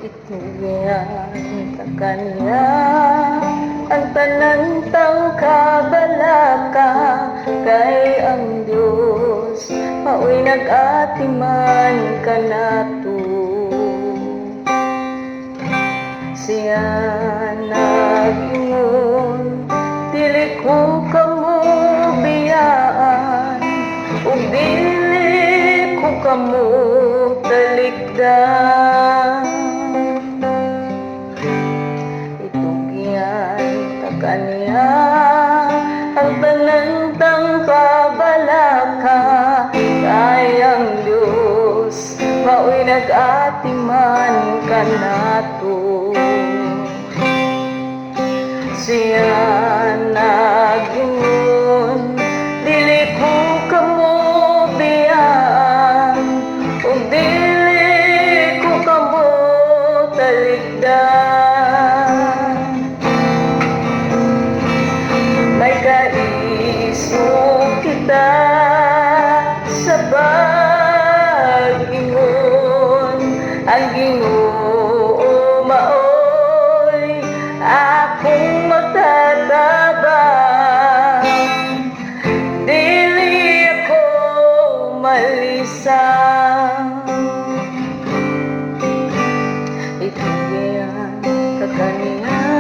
Ituyan ta kaniya ang tanan tang kabalaka, kay ang Dios maoy nag-atiman kanato. Siya nag-ingon, dili ko kamo biyaan, ug dili ko kamo talikdan. Kaniya ang tanan tang kabalaka, kay ang Dios maoy nag-atiman kanato. Siya nag-ingon, dili ko kamo biyaan, ug dili ko kamo talikdan. May kaisog kita sa pag-ingon, ang Ginoo maoy akong matatabang, dili ako malisang. Ituyan ka kaniya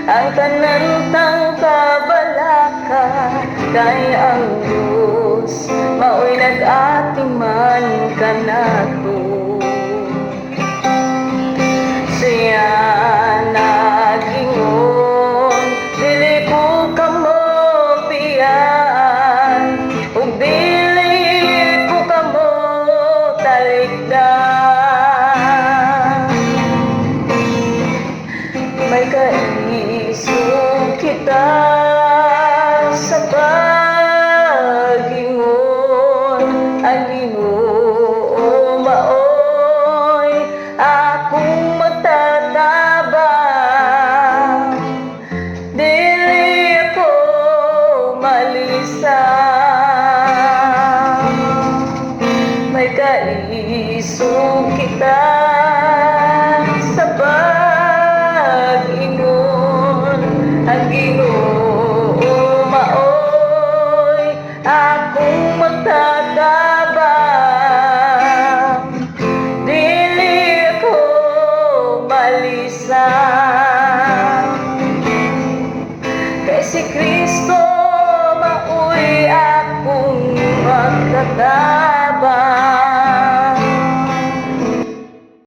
ang tanan tang kabalaka, kay ang Dios maoy nag-atiman kanato. Siya nag-ingon, dili ko kamo biyaan, ug dili ko kamo talikdan. May kaisog kita sa pag-ingon, ang Ginoo maoy akong matatabang, dili ako malisang. May kaisog kita sa pag-ingon, ang Ginoo maoy akong matatabang, dili ako malisang. Kay si Kristo maoy akong magtatabang,